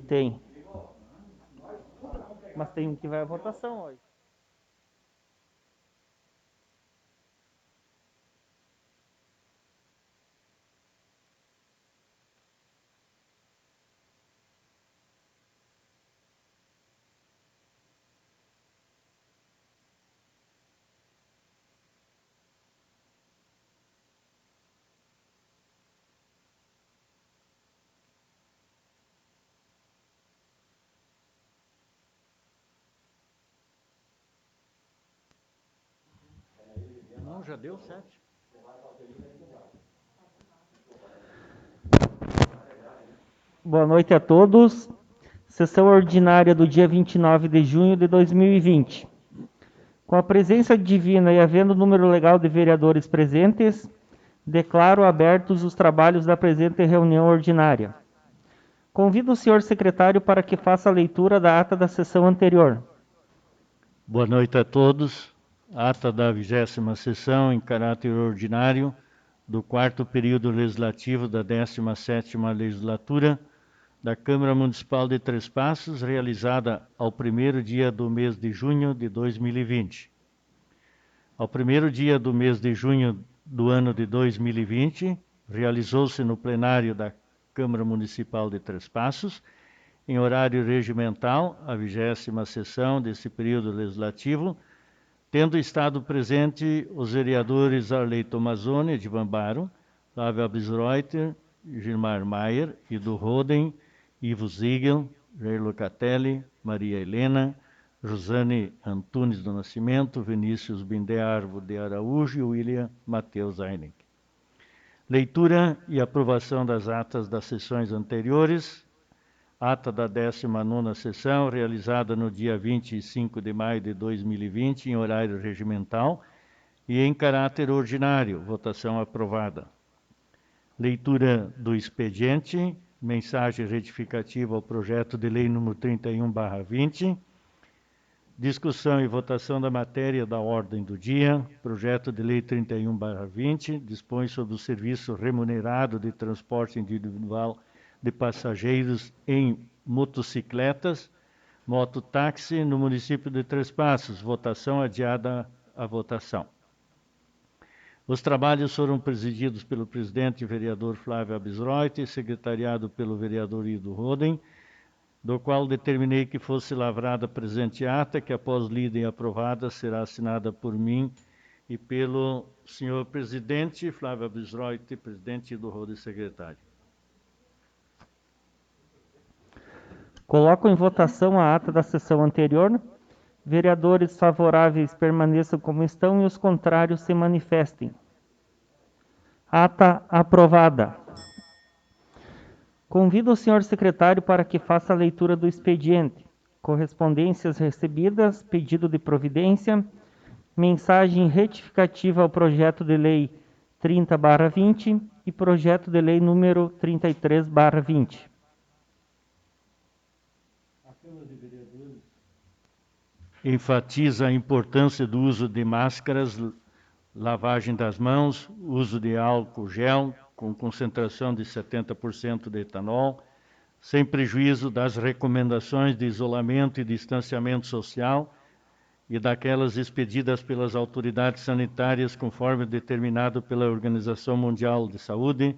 Tem. Mas tem um que vai à votação hoje. Não, já deu 7. Boa noite a todos. Sessão ordinária do dia 29 de junho de 2020. Com a presença divina e havendo número legal de vereadores presentes, declaro abertos os trabalhos da presente reunião ordinária. Convido o senhor secretário para que faça a leitura da ata da sessão anterior. Boa noite a todos. Ata da 20ª sessão em caráter ordinário do 4º período legislativo da 17ª legislatura da Câmara Municipal de Três Passos, realizada ao primeiro dia do mês de junho de 2020. Ao primeiro dia do mês de junho do ano de 2020, realizou-se no plenário da Câmara Municipal de Três Passos, em horário regimental, a 20ª sessão desse período legislativo, tendo estado presente os vereadores Arley Tomazoni, de Bambaro, Flávio Abisreuter, Gilmar Maier, Ido Roden, Ivo Ziegel, Jair Locatelli, Maria Helena, Rosane Antunes do Nascimento, Vinícius Bindearvo de Araújo e William Matheus Einig. Leitura e aprovação das atas das sessões anteriores. Ata da 19ª sessão, realizada no dia 25 de maio de 2020, em horário regimental e em caráter ordinário. Votação aprovada. Leitura do expediente. Mensagem retificativa ao projeto de lei número 31/20. Discussão e votação da matéria da ordem do dia. Projeto de lei 31/20 dispõe sobre o serviço remunerado de transporte individual de passageiros em motocicletas, mototáxi no município de Três Passos. Votação adiada à votação. Os trabalhos foram presididos pelo presidente e vereador Flávio Abisreuter, secretariado pelo vereador Ido Roden, do qual determinei que fosse lavrada a presente ata, que após lida e aprovada será assinada por mim e pelo senhor presidente Flávio Abisreuter, presidente, Ido Roden, secretário. Coloco em votação a ata da sessão anterior. Vereadores favoráveis permaneçam como estão e os contrários se manifestem. Ata aprovada. Convido o senhor secretário para que faça a leitura do expediente. Correspondências recebidas, pedido de providência, mensagem retificativa ao projeto de lei 30/20 e projeto de lei número 33/20. Enfatiza a importância do uso de máscaras, lavagem das mãos, uso de álcool gel com concentração de 70% de etanol, sem prejuízo das recomendações de isolamento e distanciamento social e daquelas expedidas pelas autoridades sanitárias conforme determinado pela Organização Mundial de Saúde,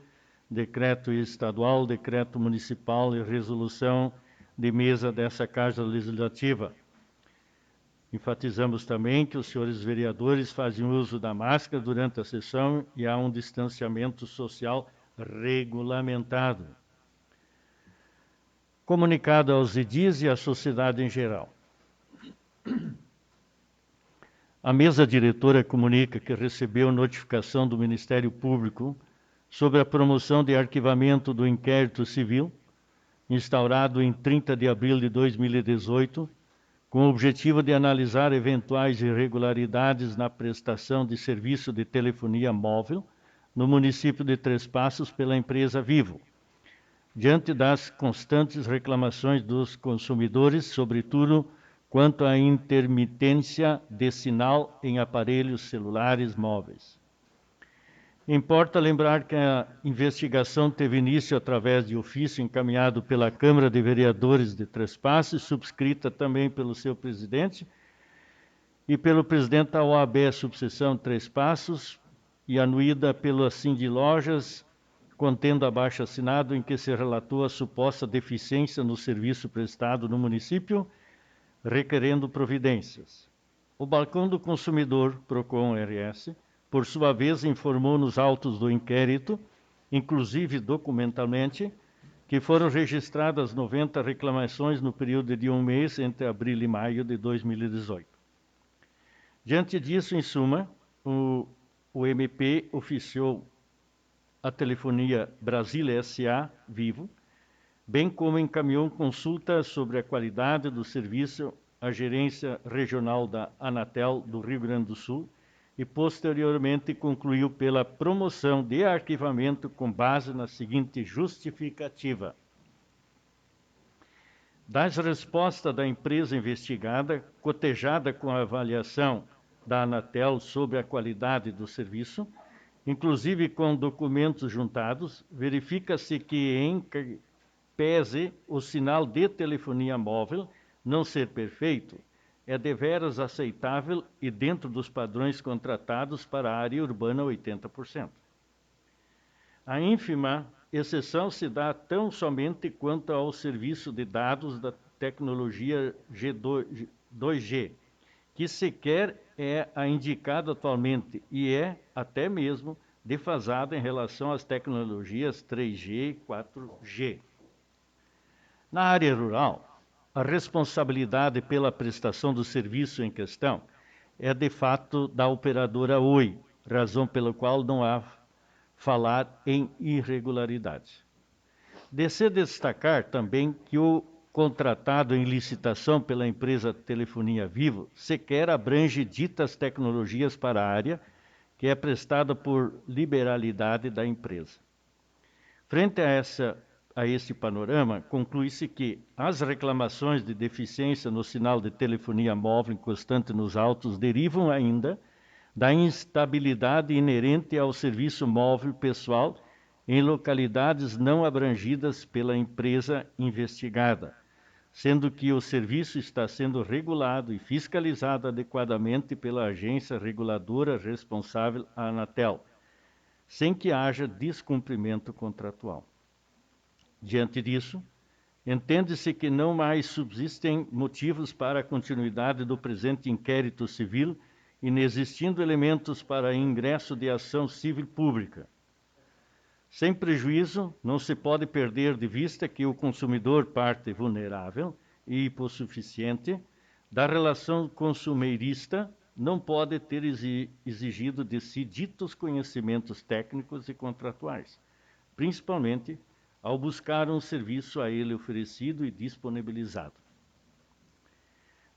decreto estadual, decreto municipal e resolução de mesa dessa Casa Legislativa. Enfatizamos também que os senhores vereadores fazem uso da máscara durante a sessão e há um distanciamento social regulamentado. Comunicado aos edis e à sociedade em geral. A mesa diretora comunica que recebeu notificação do Ministério Público sobre a promoção de arquivamento do inquérito civil, instaurado em 30 de abril de 2018, com o objetivo de analisar eventuais irregularidades na prestação de serviço de telefonia móvel no município de Três Passos pela empresa Vivo, diante das constantes reclamações dos consumidores, sobretudo quanto à intermitência de sinal em aparelhos celulares móveis. Importa lembrar que a investigação teve início através de ofício encaminhado pela Câmara de Vereadores de Três Passos, subscrita também pelo seu presidente e pelo presidente da OAB Subseção Três Passos e anuída pela Cindy Lojas, contendo abaixo-assinado em que se relatou a suposta deficiência no serviço prestado no município, requerendo providências. O Balcão do Consumidor, PROCON-RS, por sua vez, informou nos autos do inquérito, inclusive documentalmente, que foram registradas 90 reclamações no período de um mês entre abril e maio de 2018. Diante disso, em suma, o MP oficiou a Telefonia Brasília S.A. Vivo, bem como encaminhou consulta sobre a qualidade do serviço à Gerência Regional da Anatel do Rio Grande do Sul e, posteriormente, concluiu pela promoção de arquivamento com base na seguinte justificativa. Das respostas da empresa investigada, cotejada com a avaliação da Anatel sobre a qualidade do serviço, inclusive com documentos juntados, verifica-se que, em pese o sinal de telefonia móvel não ser perfeito, é deveras aceitável e dentro dos padrões contratados para a área urbana 80%. A ínfima exceção se dá tão somente quanto ao serviço de dados da tecnologia 2G, que sequer é a indicada atualmente e é até mesmo defasada em relação às tecnologias 3G e 4G. Na área rural, a responsabilidade pela prestação do serviço em questão é de fato da operadora Oi, razão pela qual não há falar em irregularidade. De se destacar também que o contratado em licitação pela empresa Telefonia Vivo sequer abrange ditas tecnologias para a área, que é prestada por liberalidade da empresa. Frente a esse panorama, conclui-se que as reclamações de deficiência no sinal de telefonia móvel constante nos autos derivam ainda da instabilidade inerente ao serviço móvel pessoal em localidades não abrangidas pela empresa investigada, sendo que o serviço está sendo regulado e fiscalizado adequadamente pela agência reguladora responsável, a Anatel, sem que haja descumprimento contratual. Diante disso, entende-se que não mais subsistem motivos para a continuidade do presente inquérito civil, inexistindo elementos para ingresso de ação civil pública. Sem prejuízo, não se pode perder de vista que o consumidor, parte vulnerável e hipossuficiente da relação consumerista, não pode ter exigido de si ditos conhecimentos técnicos e contratuais, principalmente ao buscar um serviço a ele oferecido e disponibilizado.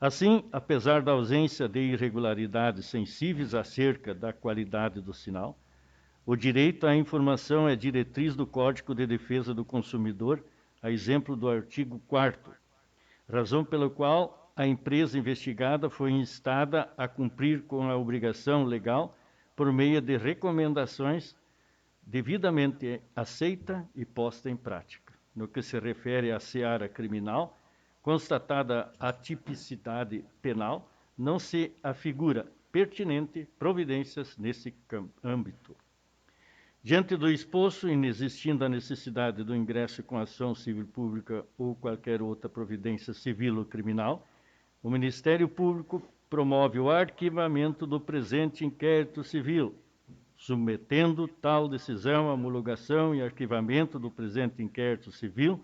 Assim, apesar da ausência de irregularidades sensíveis acerca da qualidade do sinal, o direito à informação é diretriz do Código de Defesa do Consumidor, a exemplo do artigo 4º, razão pela qual a empresa investigada foi instada a cumprir com a obrigação legal por meio de recomendações devidamente aceita e posta em prática. No que se refere à seara criminal, constatada a tipicidade penal, não se afigura pertinente providências nesse âmbito. Diante do exposto, inexistindo a necessidade do ingresso com ação civil pública ou qualquer outra providência civil ou criminal, o Ministério Público promove o arquivamento do presente inquérito civil, submetendo tal decisão à homologação e arquivamento do presente inquérito civil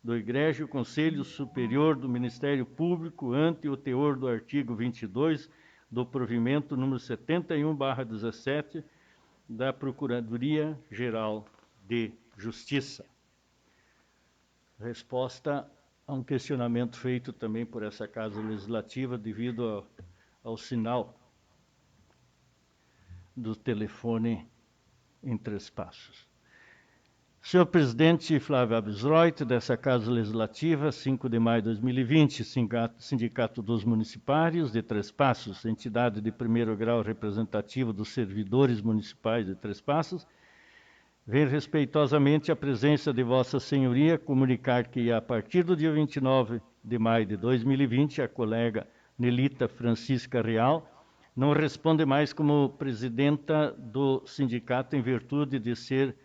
do egrégio Conselho Superior do Ministério Público ante o teor do artigo 22 do provimento número 71/17 da Procuradoria-Geral de Justiça. Resposta a um questionamento feito também por essa Casa Legislativa devido ao sinal do telefone em Três Passos. Senhor presidente Flávio Abisroit, dessa Casa Legislativa, 5 de maio de 2020, Sindicato dos Municipários de Três Passos, entidade de primeiro grau representativo dos servidores municipais de Três Passos, vem respeitosamente a presença de Vossa Senhoria comunicar que, a partir do dia 29 de maio de 2020, a colega Nelita Francisca Real não responde mais como presidenta do sindicato em virtude de ser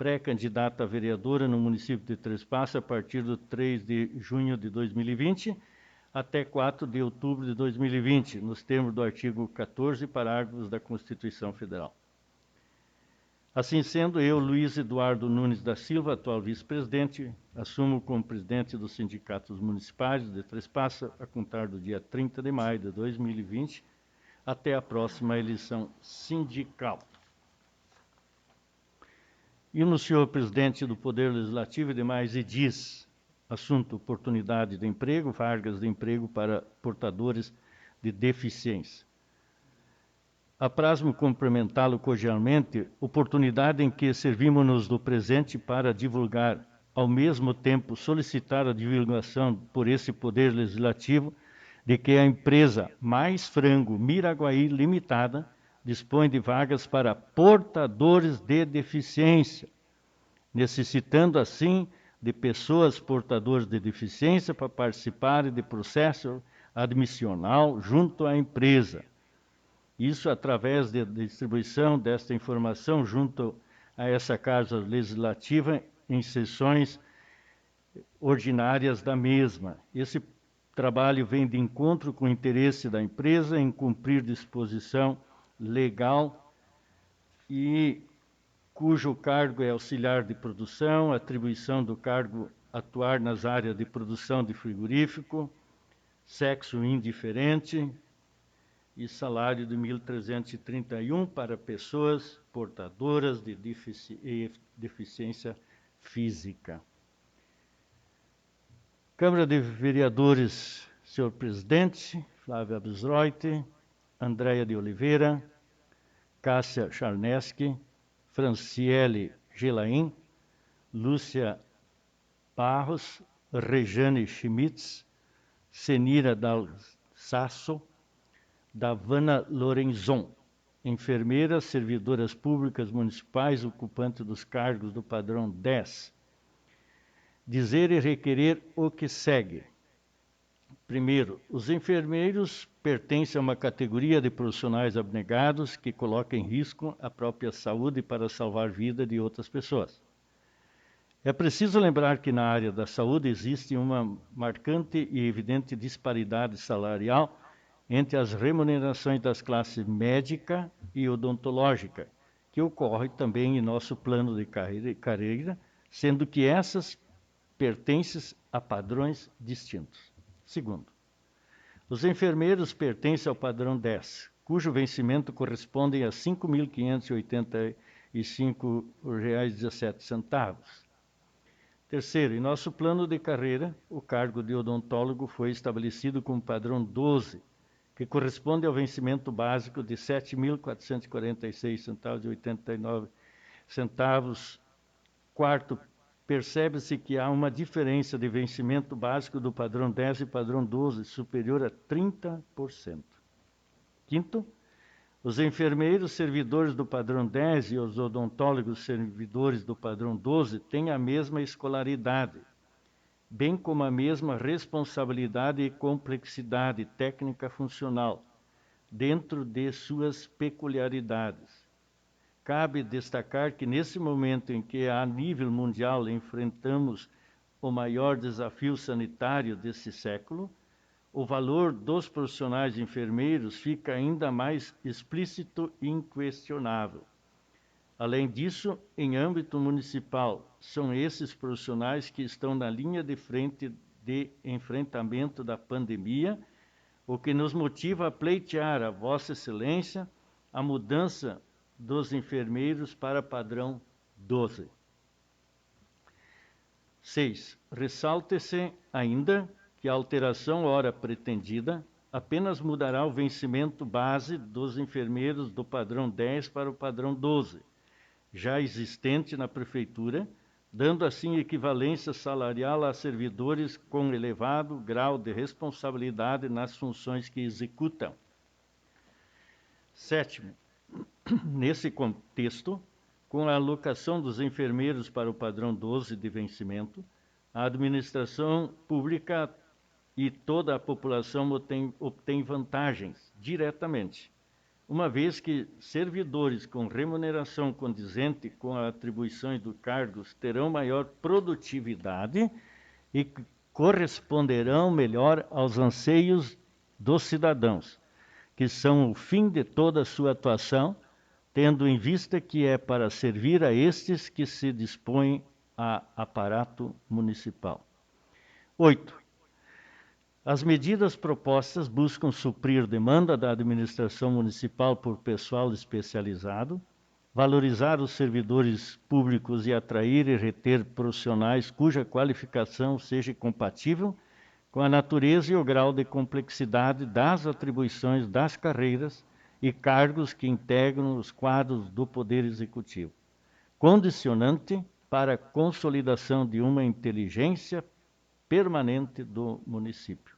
pré-candidata a vereadora no município de Três Passos a partir do 3 de junho de 2020 até 4 de outubro de 2020, nos termos do artigo 14, parágrafos da Constituição Federal. Assim sendo, eu, Luiz Eduardo Nunes da Silva, atual vice-presidente, assumo como presidente dos sindicatos municipais de Três Passos a contar do dia 30 de maio de 2020 até a próxima eleição sindical. E no senhor presidente do Poder Legislativo e demais edis, assunto oportunidade de emprego, vagas de emprego para portadores de deficiência. Apraz-me cumprimentá-lo cordialmente, oportunidade em que servimos-nos do presente para divulgar, ao mesmo tempo solicitar a divulgação por esse Poder Legislativo de que a empresa Mais Frango Miraguaí Limitada dispõe de vagas para portadores de deficiência, necessitando assim de pessoas portadoras de deficiência para participarem de processo admissional junto à empresa. Isso através da distribuição desta informação junto a essa Casa Legislativa em sessões ordinárias da mesma. Esse trabalho vem de encontro com o interesse da empresa em cumprir disposição legal e cujo cargo é auxiliar de produção, atribuição do cargo atuar nas áreas de produção de frigorífico, sexo indiferente e salário de 1.331 para pessoas portadoras de deficiência física. Câmara de Vereadores, senhor presidente, Flávio Abisroit, Andréia de Oliveira, Cássia Charneski, Franciele Gelain, Lúcia Barros, Rejane Schmitz, Senira Dal Sasso, Davana Lorenzon, enfermeiras, servidoras públicas municipais, ocupantes dos cargos do padrão 10. Dizer e requerer o que segue. Primeiro, os enfermeiros pertencem a uma categoria de profissionais abnegados que colocam em risco a própria saúde para salvar a vida de outras pessoas. É preciso lembrar que na área da saúde existe uma marcante e evidente disparidade salarial entre as remunerações das classes médica e odontológica, que ocorre também em nosso plano de carreira, sendo que essas pertencem a padrões distintos. Segundo, os enfermeiros pertencem ao padrão 10, cujo vencimento corresponde a R$ 5.585,17. Terceiro, em nosso plano de carreira, o cargo de odontólogo foi estabelecido como padrão 12, que corresponde ao vencimento básico de R$ 7.446,89. Quarto, percebe-se que há uma diferença de vencimento básico do padrão 10 e padrão 12 superior a 30%. Quinto, os enfermeiros servidores do padrão 10 e os odontólogos servidores do padrão 12 têm a mesma escolaridade, bem como a mesma responsabilidade e complexidade técnica funcional, dentro de suas peculiaridades. Cabe destacar que, nesse momento em que, a nível mundial, enfrentamos o maior desafio sanitário desse século, o valor dos profissionais enfermeiros fica ainda mais explícito e inquestionável. Além disso, em âmbito municipal, são esses profissionais que estão na linha de frente de enfrentamento da pandemia, o que nos motiva a pleitear a Vossa Excelência a mudança dos enfermeiros para padrão 12. 6. Ressalte-se ainda que a alteração ora pretendida apenas mudará o vencimento base dos enfermeiros do padrão 10 para o padrão 12, já existente na Prefeitura, dando assim equivalência salarial a servidores com elevado grau de responsabilidade nas funções que executam. Sétimo, nesse contexto, com a alocação dos enfermeiros para o padrão 12 de vencimento, a administração pública e toda a população obtém vantagens diretamente, uma vez que servidores com remuneração condizente com as atribuições dos cargos terão maior produtividade e corresponderão melhor aos anseios dos cidadãos, que são o fim de toda a sua atuação, tendo em vista que é para servir a estes que se dispõe a aparato municipal. 8. As medidas propostas buscam suprir demanda da administração municipal por pessoal especializado, valorizar os servidores públicos e atrair e reter profissionais cuja qualificação seja compatível com a natureza e o grau de complexidade das atribuições das carreiras e cargos que integram os quadros do Poder Executivo, condicionante para a consolidação de uma inteligência permanente do município.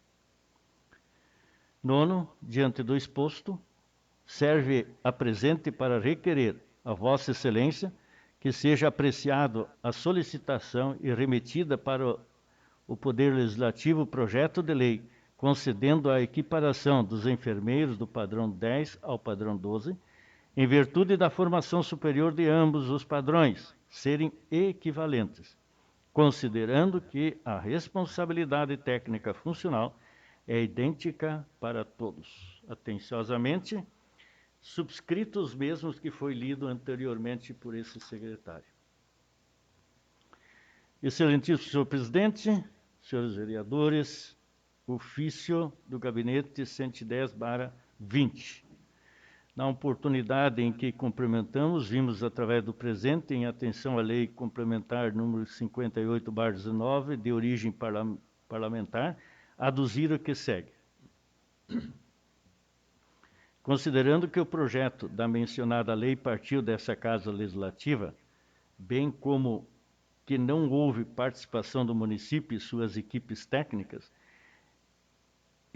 Nono, diante do exposto, serve a presente para requerer a Vossa Excelência que seja apreciado a solicitação e remetida para o Poder Legislativo o projeto de lei concedendo a equiparação dos enfermeiros do padrão 10 ao padrão 12, em virtude da formação superior de ambos os padrões serem equivalentes, considerando que a responsabilidade técnica funcional é idêntica para todos. Atenciosamente, subscritos os mesmos que foi lido anteriormente por esse secretário. Excelentíssimo senhor presidente, senhores vereadores, ofício do gabinete 110/20. Na oportunidade em que cumprimentamos, vimos através do presente, em atenção à lei complementar número 58/19, de origem parlamentar, aduzir o que segue. Considerando que o projeto da mencionada lei partiu dessa Casa Legislativa, bem como que não houve participação do município e suas equipes técnicas,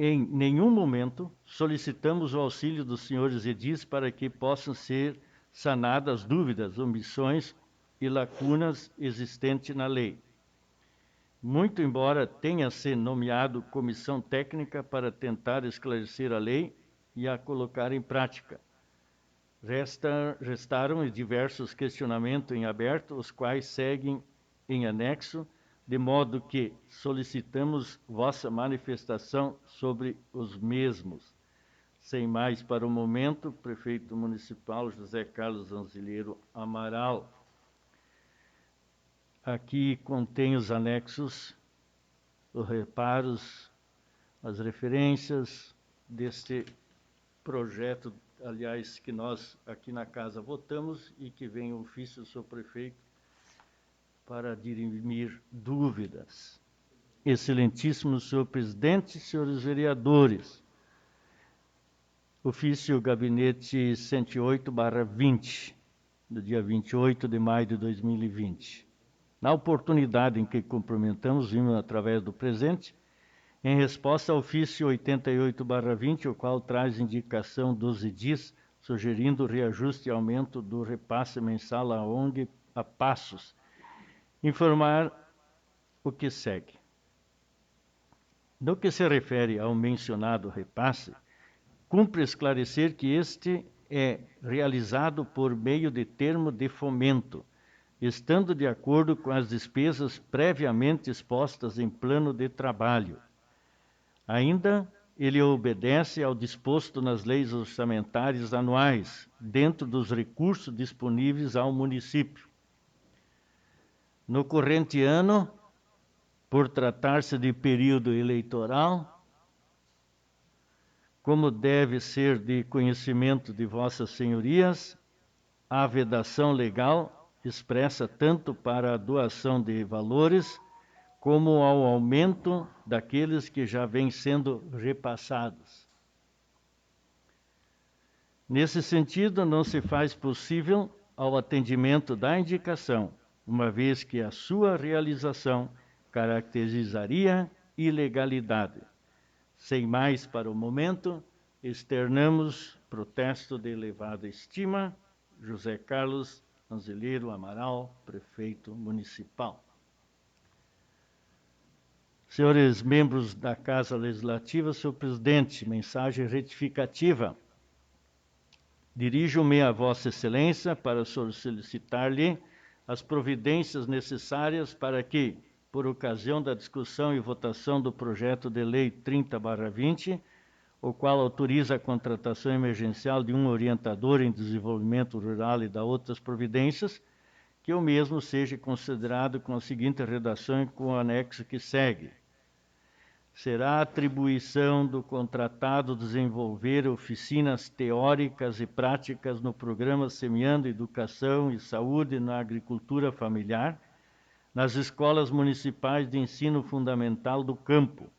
em nenhum momento solicitamos o auxílio dos senhores edis para que possam ser sanadas dúvidas, omissões e lacunas existentes na lei. Muito embora tenha se nomeado comissão técnica para tentar esclarecer a lei e a colocar em prática, restaram diversos questionamentos em aberto, os quais seguem em anexo, de modo que solicitamos vossa manifestação sobre os mesmos. Sem mais para o momento, prefeito municipal José Carlos Anzilheiro Amaral. Aqui contém os anexos, os reparos, as referências deste projeto, aliás, que nós aqui na casa votamos e que vem o ofício do senhor prefeito para dirimir dúvidas. Excelentíssimo senhor presidente, senhores vereadores, ofício gabinete 108/20, do dia 28 de maio de 2020. Na oportunidade em que cumprimentamos, vimos através do presente, em resposta ao ofício 88/20, o qual traz indicação dos edis, sugerindo reajuste e aumento do repasse mensal à ONG a passos, informar o que segue. No que se refere ao mencionado repasse, cumpre esclarecer que este é realizado por meio de termo de fomento, estando de acordo com as despesas previamente expostas em plano de trabalho. Ainda, ele obedece ao disposto nas leis orçamentárias anuais, dentro dos recursos disponíveis ao município. No corrente ano, por tratar-se de período eleitoral, como deve ser de conhecimento de vossas senhorias, a vedação legal expressa tanto para a doação de valores, como ao aumento daqueles que já vêm sendo repassados. Nesse sentido, não se faz possível, ao atendimento da indicação uma vez que a sua realização caracterizaria ilegalidade. Sem mais para o momento, externamos protesto de elevada estima. José Carlos Anzelheiro Amaral, Prefeito Municipal. Senhores membros da Casa Legislativa, senhor presidente, mensagem retificativa. Dirijo-me a Vossa Excelência para solicitar-lhe as providências necessárias para que, por ocasião da discussão e votação do projeto de lei 30/20, o qual autoriza a contratação emergencial de um orientador em desenvolvimento rural e da outras providências, que o mesmo seja considerado com a seguinte redação e com o anexo que segue. Será atribuição do contratado desenvolver oficinas teóricas e práticas no programa Semeando Educação e Saúde na Agricultura Familiar, nas escolas municipais de ensino fundamental do campo,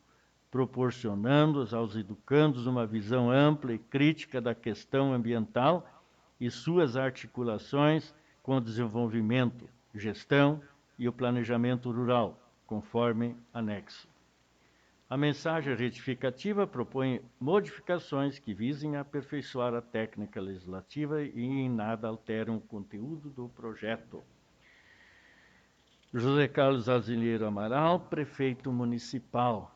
proporcionando aos educandos uma visão ampla e crítica da questão ambiental e suas articulações com o desenvolvimento, gestão e o planejamento rural, conforme anexo. A mensagem retificativa propõe modificações que visem aperfeiçoar a técnica legislativa e em nada alteram o conteúdo do projeto. José Carlos Anzelheiro Amaral, Prefeito Municipal.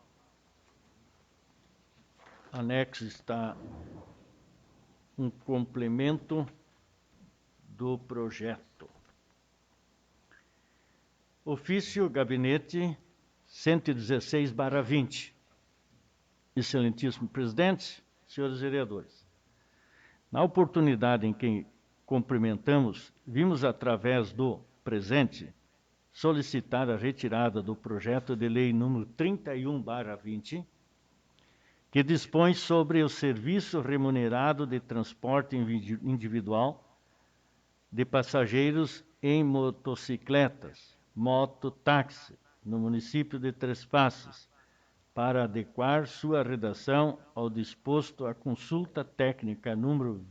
Anexo está um complemento do projeto. Ofício Gabinete 116/20. Excelentíssimo presidente, senhores vereadores. Na oportunidade em que cumprimentamos, vimos através do presente solicitar a retirada do projeto de lei número 31/20, que dispõe sobre o serviço remunerado de transporte individual de passageiros em motocicletas, mototáxi, no município de Três Passos, para adequar sua redação ao disposto à consulta técnica número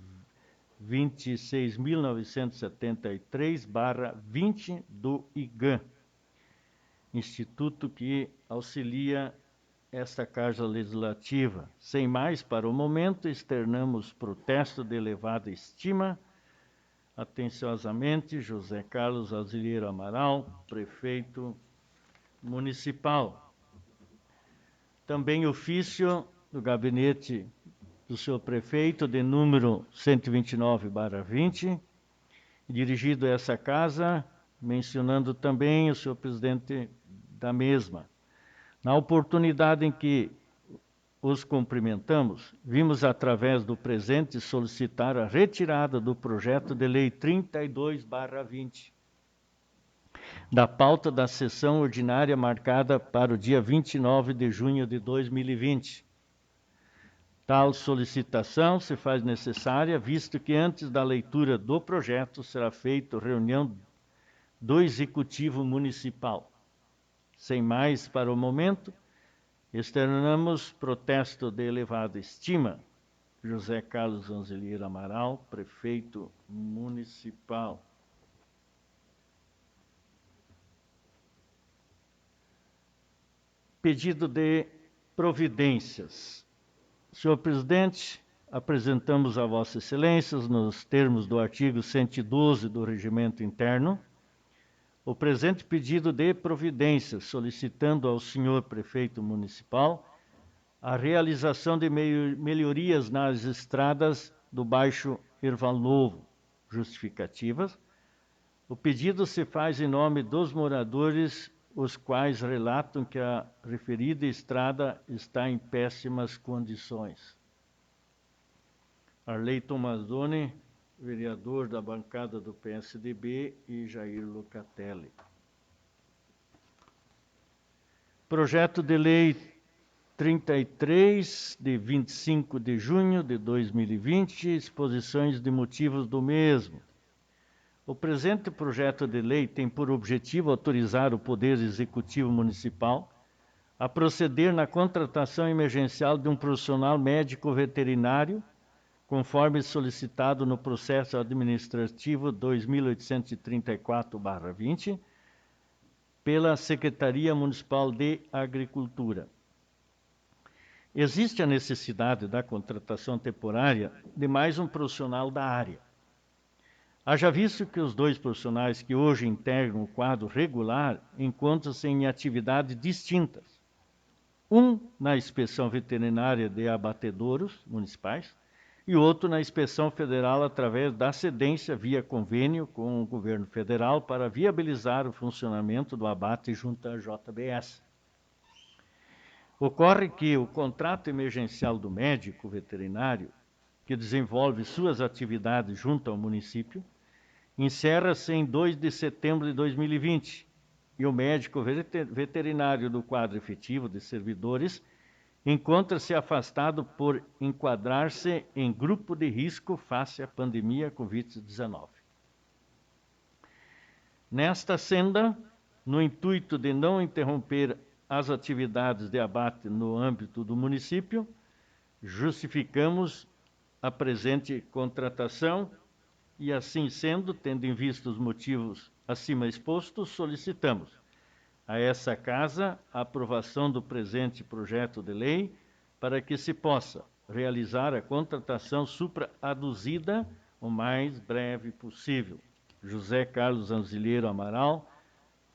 26.973/20 do IGAN, instituto que auxilia esta Casa Legislativa. Sem mais, para o momento, externamos protesto de elevada estima. Atenciosamente, José Carlos Anzelheiro Amaral, Prefeito Municipal. Também ofício do gabinete do senhor prefeito, de número 129/20, dirigido a essa casa, mencionando também o senhor presidente da mesma. Na oportunidade em que os cumprimentamos, vimos através do presente solicitar a retirada do projeto de lei 32/20, da pauta da sessão ordinária marcada para o dia 29 de junho de 2020. Tal solicitação se faz necessária, visto que antes da leitura do projeto será feita reunião do Executivo Municipal. Sem mais para o momento, externamos protesto de elevada estima. José Carlos Anzelheiro Amaral, Prefeito Municipal. Pedido de providências. Senhor presidente, apresentamos a Vossa Excelência, nos termos do artigo 112 do Regimento Interno, o presente pedido de providências, solicitando ao senhor prefeito municipal a realização de melhorias nas estradas do Baixo Erval Novo, justificativas. O pedido se faz em nome dos moradores, os quais relatam que a referida estrada está em péssimas condições. Arley Tomazoni, vereador da bancada do PSDB, e Jair Locatelli. Projeto de lei 33, de 25 de junho de 2020, exposições de motivos do mesmo. O presente projeto de lei tem por objetivo autorizar o Poder Executivo Municipal a proceder na contratação emergencial de um profissional médico veterinário, conforme solicitado no processo administrativo 2834/20, pela Secretaria Municipal de Agricultura. Existe a necessidade da contratação temporária de mais um profissional da área. Haja visto que os 2 profissionais que hoje integram o quadro regular encontram-se em atividades distintas. Um na inspeção veterinária de abatedouros municipais e outro na inspeção federal através da cedência via convênio com o governo federal para viabilizar o funcionamento do abate junto à JBS. Ocorre que o contrato emergencial do médico veterinário, que desenvolve suas atividades junto ao município, encerra-se em 2 de setembro de 2020 e o médico veterinário do quadro efetivo de servidores encontra-se afastado por enquadrar-se em grupo de risco face à pandemia Covid-19. Nesta senda, no intuito de não interromper as atividades de abate no âmbito do município, justificamos a presente contratação e, assim sendo, tendo em vista os motivos acima expostos, solicitamos a essa Casa a aprovação do presente projeto de lei para que se possa realizar a contratação supraaduzida o mais breve possível. José Carlos Anzilheiro Amaral,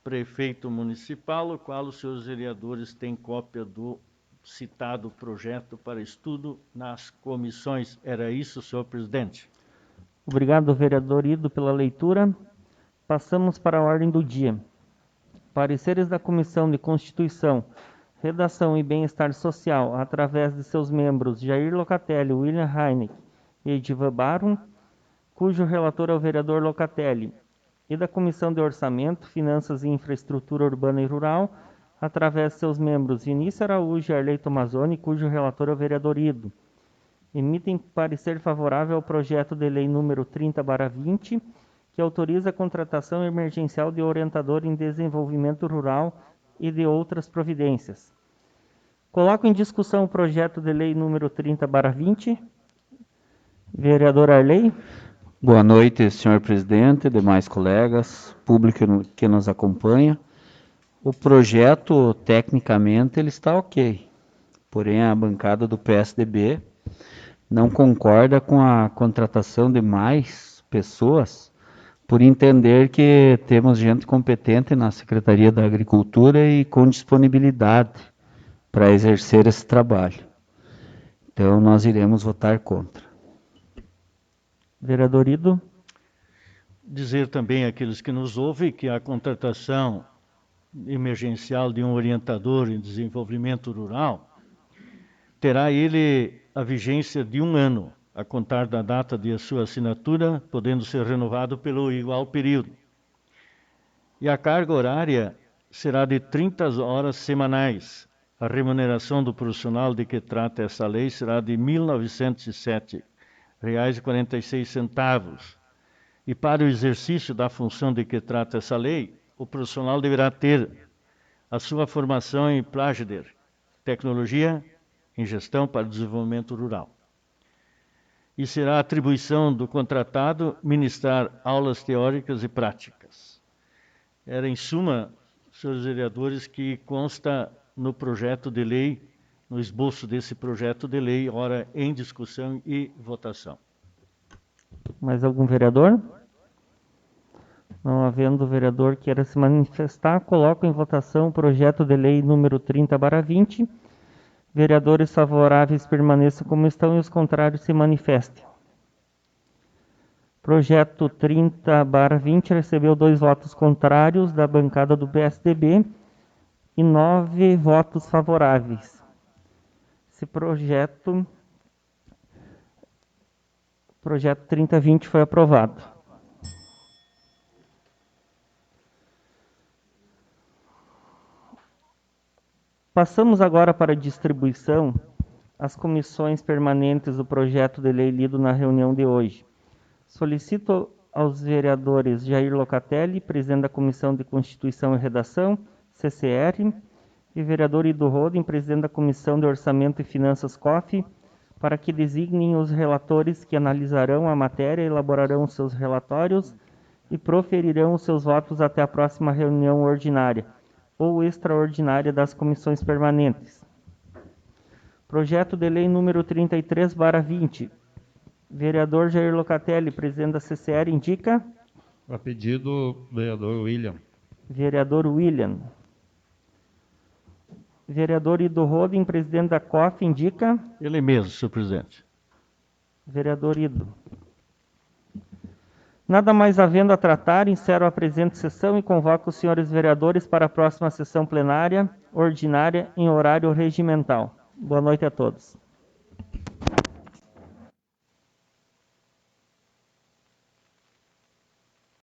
prefeito municipal, o qual os senhores vereadores têm cópia do citado projeto para estudo nas comissões. Era isso, senhor presidente. Obrigado, vereador Ido, pela leitura. Passamos para a ordem do dia. Pareceres da Comissão de Constituição, Redação e Bem-Estar Social, através de seus membros Jair Locatelli, William Heineck e Edivan Barum, cujo relator é o vereador Locatelli, e da Comissão de Orçamento, Finanças e Infraestrutura Urbana e Rural, através de seus membros Vinícius Araújo e Arley Tomazoni, cujo relator é o vereador Ido. Emitem parecer favorável ao projeto de lei número 30/20, que autoriza a contratação emergencial de orientador em desenvolvimento rural e de outras providências. Coloco em discussão o projeto de lei número 30/20. Vereador Arley. Boa noite, senhor presidente, demais colegas, público que nos acompanha. O projeto, tecnicamente, ele está ok, porém a bancada do PSDB não concorda com a contratação de mais pessoas, por entender que temos gente competente na Secretaria da Agricultura e com disponibilidade para exercer esse trabalho. Então, nós iremos votar contra. Vereador Ido. Dizer também àqueles que nos ouvem que a contratação emergencial de um orientador em desenvolvimento rural terá ele a vigência de 1 ano, a contar da data de sua assinatura, podendo ser renovado pelo igual período. E a carga horária será de 30 horas semanais. A remuneração do profissional de que trata essa lei será de R$ 1.907,46. E para o exercício da função de que trata essa lei, o profissional deverá ter a sua formação em Plagider, Tecnologia em Gestão para o Desenvolvimento Rural. E será atribuição do contratado ministrar aulas teóricas e práticas. Era, em suma, senhores vereadores, que consta no projeto de lei, no esboço desse projeto de lei, ora em discussão e votação. Mais algum vereador? Não havendo vereador que queira se manifestar, coloco em votação o projeto de lei número 30/20. Vereadores favoráveis permaneçam como estão e os contrários se manifestem. Projeto 30/20 recebeu 2 votos contrários da bancada do PSDB e 9 votos favoráveis. Esse projeto 30/20 foi aprovado. Passamos agora para a distribuição às comissões permanentes do projeto de lei lido na reunião de hoje. Solicito aos vereadores Jair Locatelli, presidente da Comissão de Constituição e Redação, CCR, e vereador Ido Roden, presidente da Comissão de Orçamento e Finanças, COF, para que designem os relatores que analisarão a matéria, elaborarão seus relatórios e proferirão os seus votos até a próxima reunião ordinária, ou extraordinária das comissões permanentes. Projeto de lei número 33/20. Vereador Jair Locatelli, presidente da CCR, indica. A pedido, vereador William. Vereador William. Vereador Ido Rodin, presidente da COF, indica. Ele mesmo, senhor presidente. Vereador Ido. Nada mais havendo a tratar, encerro a presente sessão e convoco os senhores vereadores para a próxima sessão plenária ordinária em horário regimental. Boa noite a todos.